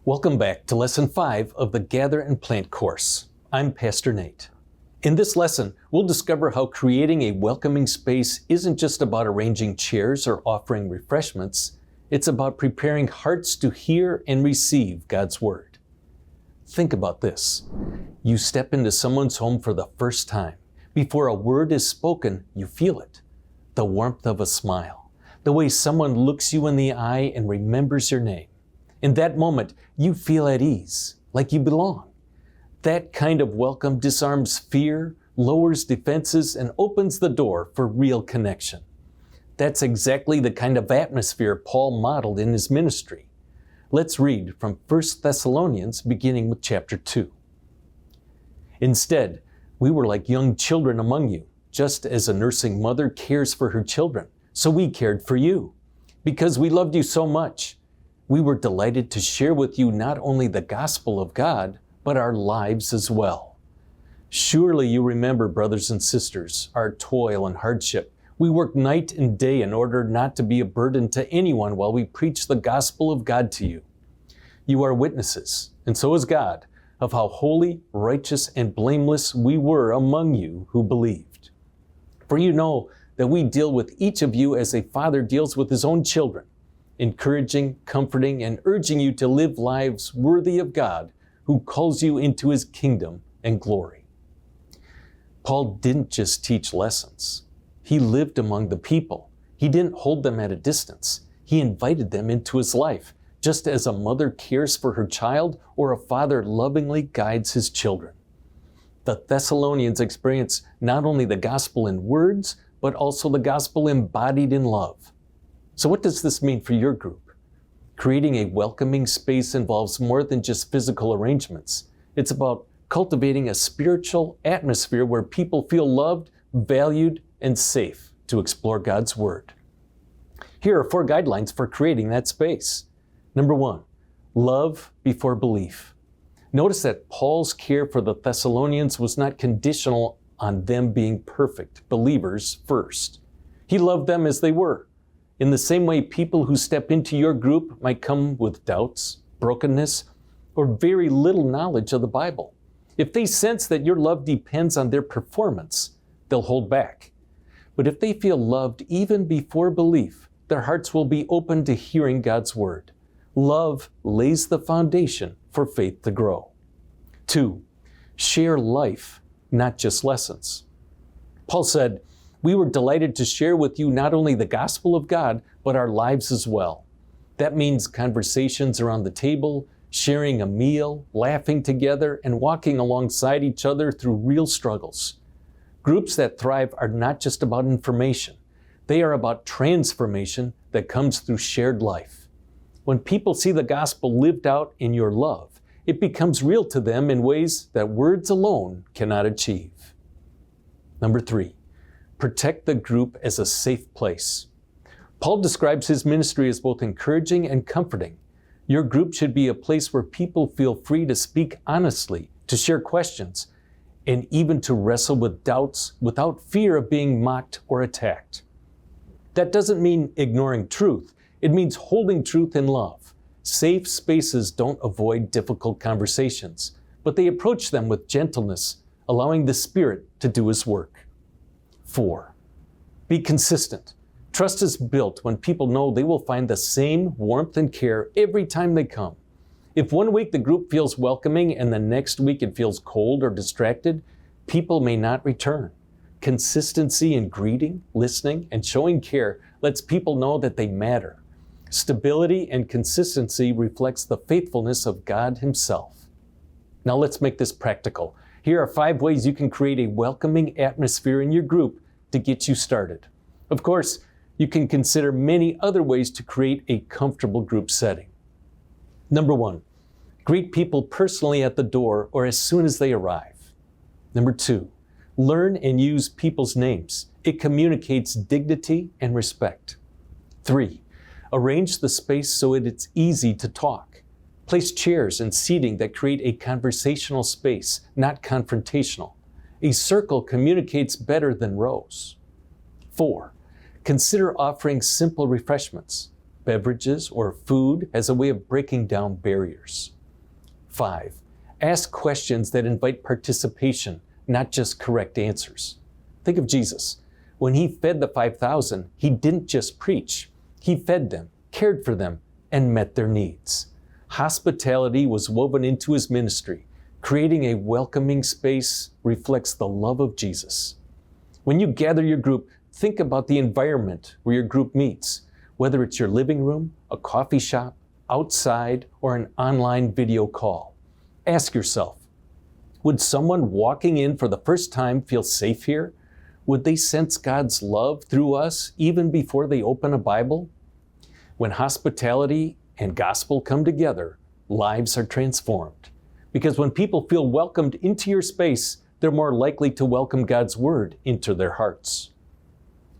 Welcome back to Lesson 5 of the Gather and Plant course. I'm Pastor Nate. In this lesson, we'll discover how creating a welcoming space isn't just about arranging chairs or offering refreshments. It's about preparing hearts to hear and receive God's Word. Think about this. You step into someone's home for the first time. Before a word is spoken, you feel it. The warmth of a smile. The way someone looks you in the eye and remembers your name. In that moment, you feel at ease, like you belong. That kind of welcome disarms fear, lowers defenses, and opens the door for real connection. That's exactly the kind of atmosphere Paul modeled in his ministry. Let's read from 1 Thessalonians, beginning with chapter 2. Instead, we were like young children among you, just as a nursing mother cares for her children. So we cared for you, because we loved you so much. We were delighted to share with you not only the gospel of God, but our lives as well. Surely you remember, brothers and sisters, our toil and hardship. We worked night and day in order not to be a burden to anyone while we preach the gospel of God to you. You are witnesses, and so is God, of how holy, righteous, and blameless we were among you who believed. For you know that we deal with each of you as a father deals with his own children, encouraging, comforting, and urging you to live lives worthy of God, who calls you into his kingdom and glory. Paul didn't just teach lessons. He lived among the people. He didn't hold them at a distance. He invited them into his life, just as a mother cares for her child or a father lovingly guides his children. The Thessalonians experienced not only the gospel in words, but also the gospel embodied in love. So what does this mean for your group? Creating a welcoming space involves more than just physical arrangements. It's about cultivating a spiritual atmosphere where people feel loved, valued, and safe to explore God's Word. Here are 4 guidelines for creating that space. Number 1, love before belief. Notice that Paul's care for the Thessalonians was not conditional on them being perfect believers first. He loved them as they were. In the same way, people who step into your group might come with doubts, brokenness, or very little knowledge of the Bible. If they sense that your love depends on their performance, they'll hold back. But if they feel loved even before belief, their hearts will be open to hearing God's Word. Love lays the foundation for faith to grow. 2, share life, not just lessons. Paul said, "We were delighted to share with you not only the gospel of God, but our lives as well." That means conversations around the table, sharing a meal, laughing together, and walking alongside each other through real struggles. Groups that thrive are not just about information. They are about transformation that comes through shared life. When people see the gospel lived out in your love, it becomes real to them in ways that words alone cannot achieve. Number 3, protect the group as a safe place. Paul describes his ministry as both encouraging and comforting. Your group should be a place where people feel free to speak honestly, to share questions, and even to wrestle with doubts without fear of being mocked or attacked. That doesn't mean ignoring truth. It means holding truth in love. Safe spaces don't avoid difficult conversations, but they approach them with gentleness, allowing the Spirit to do His work. 4, be consistent. Trust is built when people know they will find the same warmth and care every time they come. If one week the group feels welcoming and the next week it feels cold or distracted, people may not return. Consistency in greeting, listening, and showing care lets people know that they matter. Stability and consistency reflects the faithfulness of God Himself. Now let's make this practical. Here are 5 ways you can create a welcoming atmosphere in your group to get you started. Of course, you can consider many other ways to create a comfortable group setting. Number 1, greet people personally at the door or as soon as they arrive. Number 2, learn and use people's names. It communicates dignity and respect. 3, arrange the space so it's easy to talk. Place chairs and seating that create a conversational space, not confrontational. A circle communicates better than rows. 4, consider offering simple refreshments, beverages, or food as a way of breaking down barriers. 5. Ask questions that invite participation, not just correct answers. Think of Jesus. When he fed the 5,000, he didn't just preach. He fed them, cared for them, and met their needs. Hospitality was woven into his ministry. Creating a welcoming space reflects the love of Jesus. When you gather your group, think about the environment where your group meets, whether it's your living room, a coffee shop, outside, or an online video call. Ask yourself, would someone walking in for the first time feel safe here? Would they sense God's love through us even before they open a Bible? When hospitality and gospel come together, lives are transformed. Because when people feel welcomed into your space, they're more likely to welcome God's Word into their hearts.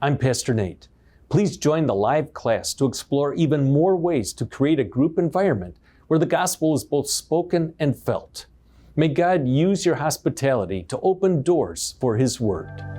I'm Pastor Nate. Please join the live class to explore even more ways to create a group environment where the gospel is both spoken and felt. May God use your hospitality to open doors for His Word.